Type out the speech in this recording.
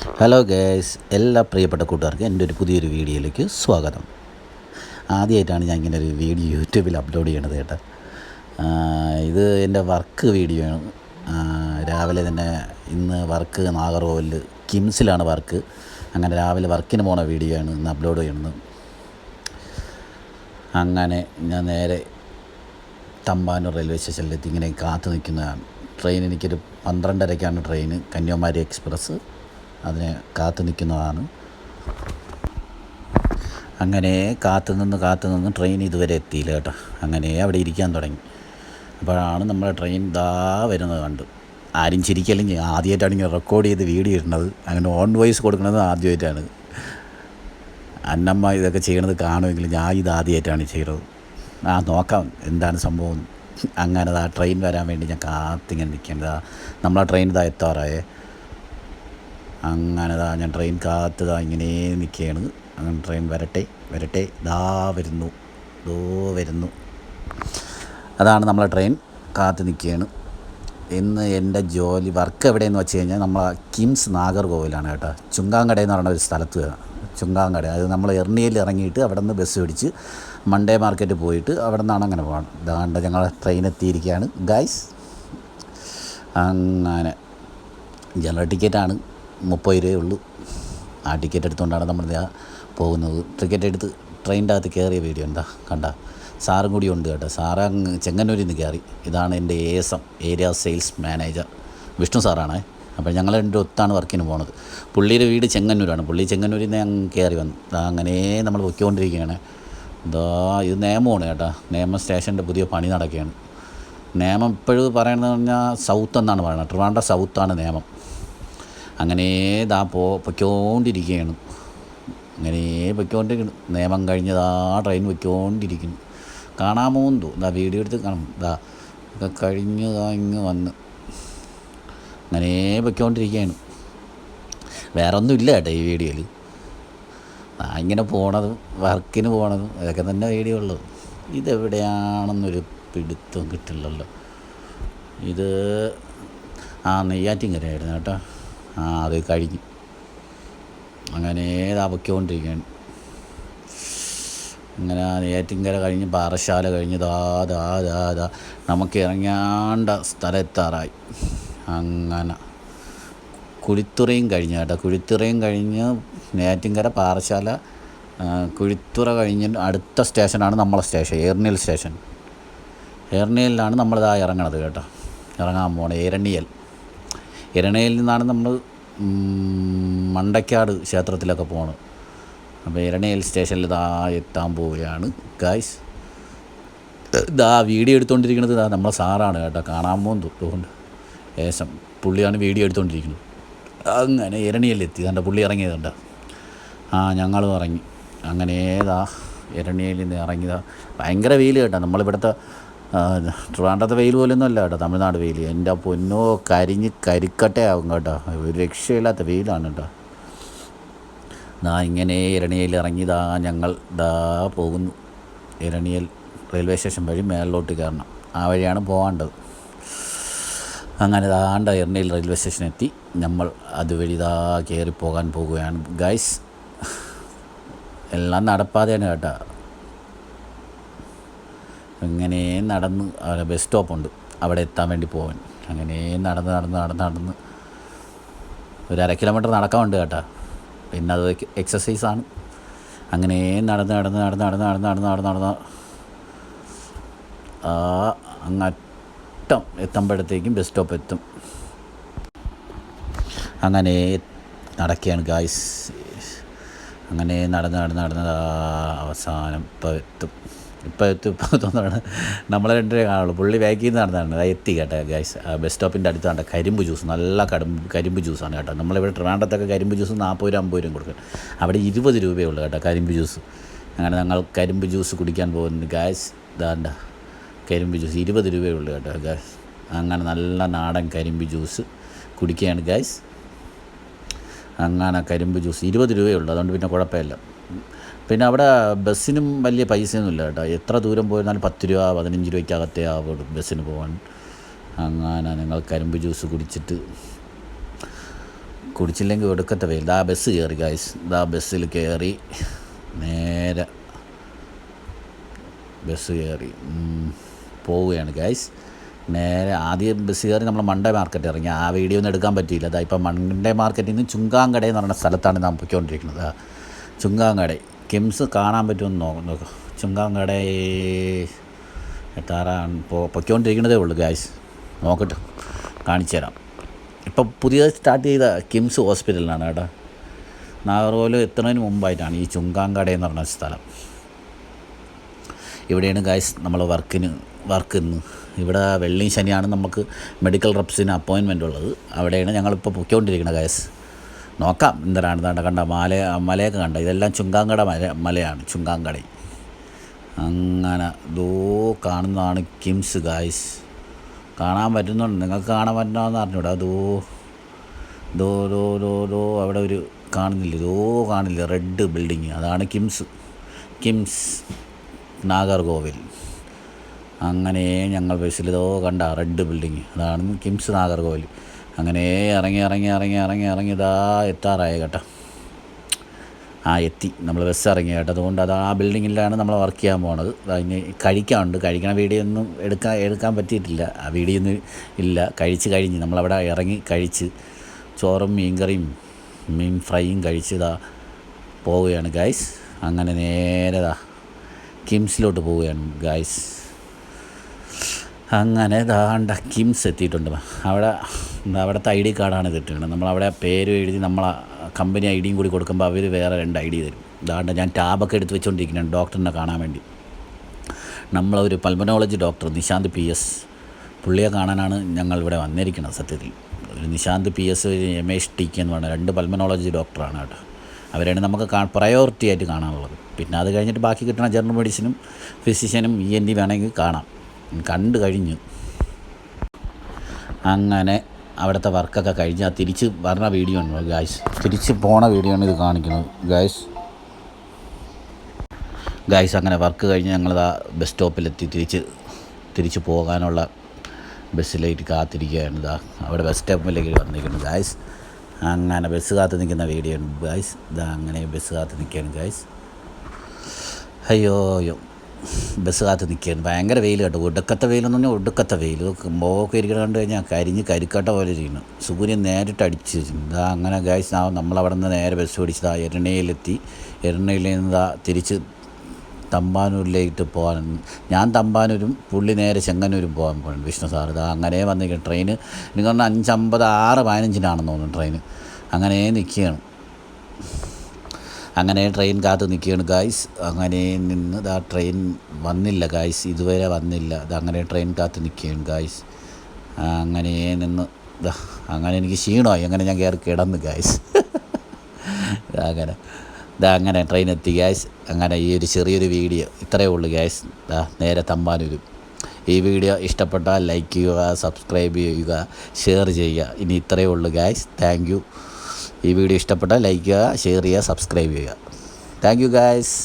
Hello guys, എല്ലാ പ്രിയപ്പെട്ട കൂട്ടുകാർക്കും എൻ്റെ ഒരു പുതിയൊരു വീഡിയോയിലേക്ക് സ്വാഗതം. ആദ്യമായിട്ടാണ് ഞാൻ ഇങ്ങനെ ഒരു വീഡിയോ യൂട്യൂബിൽ അപ്ലോഡ് ചെയ്യണത് കേട്ടോ. ഇത് എൻ്റെ വർക്ക് വീഡിയോ ആണ്. രാവിലെ തന്നെ ഇന്ന് വർക്ക് നാഗർകോവിൽ കിംസിലാണ് വർക്ക്. അങ്ങനെ രാവിലെ വർക്കിന് പോണ വീഡിയോ ആണ് ഇന്ന് അപ്ലോഡ് ചെയ്യുന്നത്. അങ്ങനെ ഞാൻ നേരെ തമ്പാനൂർ റെയിൽവേ സ്റ്റേഷനിലെത്തി ഇങ്ങനെ കാത്തു നിൽക്കുന്നതാണ്. ട്രെയിൻ എനിക്കൊരു 12:30ക്കാണ് ട്രെയിൻ, കന്യാകുമാരി എക്സ്പ്രസ്. അതിനെ കാത്തു നിൽക്കുന്നതാണ്. അങ്ങനെ കാത്തു നിന്ന് ട്രെയിൻ ഇതുവരെ എത്തിയില്ല കേട്ടോ. അങ്ങനെ അവിടെ ഇരിക്കാൻ തുടങ്ങി. അപ്പോഴാണ് നമ്മളെ ട്രെയിൻ വരുന്നത് കണ്ടു. ആരും ചിരിക്കലും ആദ്യമായിട്ടാണ് ഇങ്ങനെ റെക്കോർഡ് ചെയ്ത് വീഡിയോ ഇടുന്നത്. അങ്ങനെ ഓൺ വോയിസ് കൊടുക്കുന്നത് ആദ്യമായിട്ടാണ്. അന്നമ്മ ഇതൊക്കെ ചെയ്യണത് കാണുമെങ്കിലും ഞാൻ ഇത് ആദ്യമായിട്ടാണ് ചെയ്തത്. നോക്കാം എന്താണ് സംഭവം. അങ്ങനെ ട്രെയിൻ വരാൻ വേണ്ടി ഞാൻ കാത്തിങ്ങനെ നിൽക്കേണ്ടത്. നമ്മളെ ട്രെയിൻ എത്താറായേ. അങ്ങനെ ഞാൻ ട്രെയിൻ ഇങ്ങനെ നിൽക്കുകയാണ്. അങ്ങനെ ട്രെയിൻ വരട്ടെ വരുന്നു. അതാണ് നമ്മളെ ട്രെയിൻ കാത്ത് നിൽക്കുകയാണ്. ഇന്ന് എൻ്റെ ജോലി വർക്ക് എവിടെയെന്ന് വെച്ച് കഴിഞ്ഞാൽ നമ്മളെ കിംസ് നാഗർകോവിലാണ് കേട്ടോ. ചുങ്കാങ്കട എന്ന് പറയുന്ന ഒരു സ്ഥലത്ത് ചുങ്കാങ്കട, അത് നമ്മൾ എർണിയയിൽ ഇറങ്ങിയിട്ട് അവിടെ നിന്ന് ബസ് പിടിച്ച് മൺഡേ മാർക്കറ്റ് പോയിട്ട് അവിടെ നിന്നാണ് അങ്ങനെ പോകണം. ഇതാണ്ട് ഞങ്ങൾ ട്രെയിൻ എത്തിയിരിക്കുകയാണ് ഗൈസ്. അങ്ങനെ ജനറൽ ടിക്കറ്റാണ്, 30 രൂപയേ ഉള്ളൂ. ആ ടിക്കറ്റ് എടുത്തുകൊണ്ടാണ് നമ്മൾ പോകുന്നത്. ടിക്കറ്റ് എടുത്ത് ട്രെയിനിൻ്റെ അകത്ത് കയറിയ വീഡിയോ കണ്ട സാറും കൂടി ഉണ്ട് കേട്ടോ. സാറ് അങ്ങ് ചെങ്ങന്നൂരിൽ നിന്ന് കയറി. ഇതാണ് എൻ്റെ ASM area sales manager Vishnu സാറാണ്. അപ്പോൾ ഞങ്ങൾ രണ്ടും ഒത്താണ് വർക്കിന് പോണത്. പുള്ളിയുടെ വീട് ചെങ്ങന്നൂരാണ്. പുള്ളി ചെങ്ങന്നൂരിൽ നിന്ന് അങ്ങ് കയറി വന്നു. അങ്ങനെ നമ്മൾ പൊയ്ക്കൊണ്ടിരിക്കുകയാണ്. ഇത് നേമമാണ് കേട്ടോ. നേമം സ്റ്റേഷൻ്റെ പുതിയ പണി നടക്കുകയാണ്. നേമം ഇപ്പോഴും പറയണതെന്ന് പറഞ്ഞാൽ സൗത്ത് എന്നാണ് പറയുന്നത്. ട്രിവാൻഡ്രം സൗത്താണ് നേമം. അങ്ങനെ പൊയ്ക്കൊണ്ടിരിക്കുകയാണ്. നേമം കഴിഞ്ഞ് ട്രെയിൻ പൊയ്ക്കൊണ്ടിരിക്കുന്നു. കാണാമോന്ന് വീഡിയോ എടുത്ത് കാണും. ഒക്കെ കഴിഞ്ഞ് ഇങ്ങ് വന്ന് അങ്ങനെ പൊയ്ക്കൊണ്ടിരിക്കുകയാണ്. വേറെ ഒന്നും ഇല്ല കേട്ടോ ഈ വീഡിയോയിൽ. ഇങ്ങനെ പോണതും വർക്കിന് പോണതും അതൊക്കെ തന്നെ വീഡിയോ ഉള്ളത്. ഇതെവിടെയാണെന്നൊരു പിടുത്തം കിട്ടില്ലല്ലോ. ഇത് നെയ്യാറ്റിൻകരയായിരുന്നു കേട്ടോ. അത് കഴിഞ്ഞ് അങ്ങനെ പൊയ്ക്കൊണ്ടിരിക്കുകയാണ്. അങ്ങനെ നെയ്യാറ്റിൻകര കഴിഞ്ഞ് പാറശാല കഴിഞ്ഞ് നമുക്ക് ഇറങ്ങേണ്ട സ്ഥലത്താറായി. അങ്ങനെ കുഴിത്തുറയും കഴിഞ്ഞ് കേട്ടോ. കുഴിത്തുറയും കഴിഞ്ഞ് നെയ്യാറ്റിൻകര, പാറശാല, കുഴിത്തുറ കഴിഞ്ഞ് അടുത്ത സ്റ്റേഷനാണ് നമ്മളെ സ്റ്റേഷൻ, എർണിയൽ സ്റ്റേഷൻ. എർണിയലിലാണ് നമ്മളിതാ ഇറങ്ങണത് കേട്ടോ. ഇറങ്ങാൻ പോണേ ഇരണിയിൽ നിന്നാണ് നമ്മൾ മണ്ടക്കാട് ക്ഷേത്രത്തിലൊക്കെ പോകണം. അപ്പോൾ ഇരണിയൽ സ്റ്റേഷനിൽ എത്താൻ പോവുകയാണ് ഗായ്സ്. വീഡിയോ എടുത്തുകൊണ്ടിരിക്കുന്നത് നമ്മളെ സാറാണ് കേട്ടോ. കാണാമോന്ന് തോന്നുന്നുണ്ട്. ശേഷം പുള്ളിയാണ് വീഡിയോ എടുത്തുകൊണ്ടിരിക്കുന്നത്. അങ്ങനെ ഇരണിയലെത്തി. പുള്ളി ഇറങ്ങിയതുണ്ട്. ഞങ്ങളും ഇറങ്ങി. അങ്ങനെ ഇരണിയയിൽ നിന്ന് ഇറങ്ങിയതാ. ഭയങ്കര വെയിൽ കേട്ടോ. നമ്മളിവിടുത്തെ ട്രിവാൻഡ്രത്തെ വെയിൽ പോലൊന്നും അല്ല കേട്ടോ, തമിഴ്നാട് വെയിൽ. എൻ്റെ പൊന്നോ കരിഞ്ഞ് കരിക്കട്ടയാവും കേട്ടോ. ഒരു രക്ഷയില്ലാത്ത വെയിലാണ് കേട്ടോ. ഇങ്ങനെ ഇരണിയയിൽ ഇറങ്ങി ഞങ്ങൾ പോകുന്നു. ഇരണിയൽ റെയിൽവേ സ്റ്റേഷൻ വഴി മേളിലോട്ട് കയറണം. ആ വഴിയാണ് പോകേണ്ടത്. അങ്ങനെ ഇരണിയൽ റെയിൽവേ സ്റ്റേഷനെത്തി. നമ്മൾ അതുവഴി കയറിപ്പോകാൻ പോകുകയാണ് ഗൈസ്. എല്ലാം നടപ്പാതെയാണ് കേട്ടോ. ഇങ്ങനെ നടന്ന് ബസ് സ്റ്റോപ്പുണ്ട്, അവിടെ എത്താൻ വേണ്ടി പോകാൻ. അങ്ങനെ നടന്ന് ഒരു 1/2 കിലോമീറ്റർ നടക്കാനുണ്ട് കേട്ടോ. പിന്നെ അത് എക്സസൈസാണ്. അങ്ങനെ നടന്ന് അങ്ങറ്റം എത്തുമ്പോഴത്തേക്കും ബസ് സ്റ്റോപ്പ് എത്തും. അങ്ങനെ നടക്കുകയാണ് ഗായ്സ്. അങ്ങനെ നടന്ന് അവസാനം ഇപ്പോൾ തോന്നുന്നതാണ് നമ്മളെ 2 കാണുള്ളൂ. പുള്ളി ബാക്കിൽ നിന്ന് നടന്നതാണ്. എത്തി കേട്ടോ ഗൈസ്. ബസ് സ്റ്റോപ്പിൻ്റെ അടുത്താണ് കരിമ്പ് ജ്യൂസ്. നല്ല കരിമ്പ് ജ്യൂസാണ് കേട്ടോ. നമ്മളിവിടെ ട്രിവാൻഡ്രത്തൊക്കെ കരിമ്പ് ജ്യൂസ് 40 രൂപ 50 രൂപ കൊടുക്കും. അവിടെ 20 രൂപയേ ഉള്ളൂ കേട്ടോ കരിമ്പ് ജ്യൂസ്. അങ്ങനെ ഞങ്ങൾ കരിമ്പ് ജ്യൂസ് കുടിക്കാൻ പോകുന്നു ഗൈസ്. കരിമ്പ് ജ്യൂസ് 20 രൂപയേ ഉള്ളൂ കേട്ടോ ഗൈസ്. അങ്ങനെ നല്ല നാടൻ കരിമ്പ് ജ്യൂസ് കുടിക്കുകയാണ് ഗൈസ്. അങ്ങനെ കരിമ്പ് ജ്യൂസ് 20 രൂപയേ ഉള്ളൂ. അതുകൊണ്ട് പിന്നെ കുഴപ്പമില്ല. പിന്നെ അവിടെ ബസ്സിനും വലിയ പൈസയൊന്നുമില്ല കേട്ടോ. എത്ര ദൂരം പോയിരുന്നാലും 10 രൂപ 15 രൂപയ്ക്കകത്തേ ആവുള്ളൂ ബസ്സിന് പോകാൻ. അങ്ങനെ ഞങ്ങൾ കരിമ്പ് ജ്യൂസ് കുടിച്ചിട്ട് കുടിച്ചില്ലെങ്കിൽ ഒടുക്കത്തെ വെയിൽ. ഇതാ ബസ് കയറി ഗൈസ്, ഇതാ ബസ്സിൽ കയറി നേരെ ബസ് കയറി പോവുകയാണ് ഗൈസ്. നേരെ ആദ്യം ബസ് കയറി നമ്മൾ മണ്ടേ മാർക്കറ്റ് ഇറങ്ങി. ആ വീഡിയോ ഒന്നും എടുക്കാൻ പറ്റിയില്ല. അതാ ഇപ്പം മണ്ടേ മാർക്കറ്റിൽ നിന്ന് ചുങ്കാങ്കട എന്ന് പറയുന്ന സ്ഥലത്താണ് നാം പൊയ്ക്കൊണ്ടിരിക്കുന്നത്. ചുങ്കാങ്കട കിംസ് കാണാൻ പറ്റുമെന്ന് നോക്കുക. ചുങ്കാങ്കട എത്താറാണ് പൊയ്ക്കൊണ്ടിരിക്കുന്നതേ ഉള്ളൂ ഗൈസ്. നോക്കട്ടെ, കാണിച്ചു തരാം. ഇപ്പം പുതിയത് സ്റ്റാർട്ട് ചെയ്ത കിംസ് ഹോസ്പിറ്റലിലാണ് കേട്ടോ. നാഗർകോവിൽ എത്തുന്നതിന് മുമ്പായിട്ടാണ് ഈ ചുങ്കാങ്കട എന്ന് പറഞ്ഞ സ്ഥലം. ഇവിടെയാണ് ഗൈസ് നമ്മൾ വർക്കിന്ന് ഇവിടെ വെള്ളി ശനിയാണ് നമുക്ക് മെഡിക്കൽ റെപ്സിന് അപ്പോയിൻമെൻ്റ് ഉള്ളത്. അവിടെയാണ് ഞങ്ങളിപ്പോൾ പൊയ്ക്കൊണ്ടിരിക്കുന്നത് ഗൈസ്. നോക്കാം എന്തിനാണ് കണ്ട മലയൊക്കെ കണ്ട. ഇതെല്ലാം ചുങ്കാങ്കട മലയാണ്, ചുങ്കാങ്കട. അങ്ങനെ കാണുന്നതാണ് കിംസ് ഗൈസ്. കാണാൻ പറ്റുന്നുണ്ട്, നിങ്ങൾക്ക് കാണാൻ പറ്റുന്നതെന്ന് അറിഞ്ഞൂടാ. അവിടെ ഒരു കാണില്ല റെഡ് ബിൽഡിങ്, അതാണ് കിംസ് നാഗർകോവിൽ. അങ്ങനെ ഞങ്ങൾ ബസ്സിൽ കണ്ട റെഡ് ബിൽഡിങ്, അതാണ് കിംസ് നാഗർകോവിൽ. അങ്ങനെ ഇറങ്ങി ഇതാ എത്താറായി കേട്ടോ. എത്തി നമ്മൾ ബസ് ഇറങ്ങി കേട്ടോ. അതുകൊണ്ട് അത് ആ ബിൽഡിങ്ങിലാണ് നമ്മൾ വർക്ക് ചെയ്യാൻ പോണത്. അതിന് കഴിക്കണ വീഡിയോ ഒന്നും എടുക്കാൻ പറ്റിയിട്ടില്ല. ആ വീഡിയോ ഒന്നും ഇല്ല. കഴിഞ്ഞ് നമ്മളവിടെ ഇറങ്ങി കഴിച്ച് ചോറും മീൻകറിയും മീൻ ഫ്രൈയും കഴിച്ച് പോവുകയാണ് ഗൈസ്. അങ്ങനെ നേരെ കിംസിലോട്ട് പോവുകയാണ് ഗൈസ്. അങ്ങനെ കിംസ് എത്തിയിട്ടുണ്ട്. അവിടുത്തെ ID കാർഡാണ് കിട്ടുന്നത്. നമ്മളവിടെ പേര് എഴുതി നമ്മളെ കമ്പനി ID കൂടി കൊടുക്കുമ്പോൾ അവർ വേറെ 2 ID തരും. ഞാൻ ടാബൊക്കെ എടുത്ത് വെച്ചുകൊണ്ടിരിക്കുകയാണ് ഡോക്ടറിനെ കാണാൻ വേണ്ടി. നമ്മളൊരു പൾമനോളജി ഡോക്ടർ നിശാന്ത് PS, പുള്ളിയെ കാണാനാണ് ഞങ്ങളിവിടെ വന്നിരിക്കുന്നത്. സത്യത്തിൽ ഒരു നിശാന്ത് PS, ഒരു MHTK എന്ന് പറഞ്ഞ 2 പൾമനോളജി ഡോക്ടറാണ് കേട്ടോ. അവരാണ് നമുക്ക് പ്രയോറിറ്റി ആയിട്ട് കാണാനുള്ളത്. പിന്നെ അത് കഴിഞ്ഞിട്ട് ബാക്കി കിട്ടുന്ന ജനറൽ മെഡിസിനും ഫിസിഷ്യനും ENT വേണമെങ്കിൽ കാണാം. കണ്ടു കഴിഞ്ഞു. അങ്ങനെ അവിടുത്തെ വർക്കൊക്കെ കഴിഞ്ഞ് തിരിച്ച് പറഞ്ഞ വീഡിയോ ആണ് ഗായ്സ്. തിരിച്ച് പോണ വീഡിയോ ആണ് ഇത് കാണിക്കുന്നത് ഗായ്സ്. അങ്ങനെ വർക്ക് കഴിഞ്ഞ് ഞങ്ങളിതാ ബസ് സ്റ്റോപ്പിലെത്തി തിരിച്ച് പോകാനുള്ള ബസ്സിലേക്ക് കാത്തിരിക്കുകയാണ്. അവിടെ ബസ് സ്റ്റോപ്പിലേക്ക് വന്നിരിക്കുന്നു ഗായ്സ്. അങ്ങനെ ബസ് കാത്ത് നിൽക്കുന്ന വീഡിയോ ആണ് ഗായ്സ്. അങ്ങനെ ബസ് കാത്ത് നിൽക്കുകയാണ് ഗായ്സ്. അയ്യോ ബസ് കാത്ത് നിൽക്കുകയാണ്. ഭയങ്കര വെയിൽ കേട്ടോ. ഒടുക്കത്തെ വെയിലെന്ന് പറഞ്ഞാൽ ഒടുക്കത്തെ വെയിൽ. മുഖമൊക്കെ ഇരിക്കണം കണ്ടു കഴിഞ്ഞാൽ കരിക്കട്ട പോലെ ചെയ്യുന്നു. സൂര്യൻ നേരിട്ട് അടിച്ച് അങ്ങനെ ഗൈസ്. നമ്മളവിടെ നിന്ന് നേരെ ബസ് പിടിച്ച് എരണയിലെത്തി. എരണയിൽ നിന്ന് തിരിച്ച് തമ്പാനൂരിലേക്ക് പോകാൻ. ഞാൻ തമ്പാനൂരും പുള്ളി നേരെ ചെങ്ങന്നൂരും പോകാൻ പോകണം. വിഷ്ണു സാർ അങ്ങനെ വന്നിരിക്കണം. ട്രെയിന് എനിക്ക് പറഞ്ഞാൽ 5:50 6:15 തോന്നുന്നു ട്രെയിന്. അങ്ങനെ നിൽക്കുകയാണ്. അങ്ങനെ ട്രെയിൻ കാത്ത് നിൽക്കുകയാണ് ഗായ്സ്. അങ്ങനെ നിന്ന് ട്രെയിൻ വന്നില്ല ഗായ്സ്, ഇതുവരെ വന്നില്ല. അങ്ങനെ ട്രെയിൻ കാത്ത് നിൽക്കുകയാണ് ഗായ്സ്. അങ്ങനെ നിന്ന് അങ്ങനെ എനിക്ക് ക്ഷീണമായി. അങ്ങനെ ഞാൻ കയറി കിടന്നു ഗായ്സ്. അങ്ങനെ ട്രെയിൻ എത്തി ഗായ്സ്. അങ്ങനെ ഈ ഒരു ചെറിയൊരു വീഡിയോ ഇത്രയേ ഉള്ളൂ ഗായ്സ്. നേരെ തമ്പാനൂരും. ഈ വീഡിയോ ഇഷ്ടപ്പെട്ടാൽ ലൈക്ക് ചെയ്യുക, സബ്സ്ക്രൈബ് ചെയ്യുക, ഷെയർ ചെയ്യുക. ഇനി ഇത്രയേ ഉള്ളൂ ഗായ്സ്. Thank you. ഈ വീഡിയോ ഇഷ്ടപ്പെട്ടാൽ ലൈക്ക് ചെയ്യുക, ഷെയർ ചെയ്യുക, സബ്സ്ക്രൈബ് ചെയ്യുക. Thank you guys.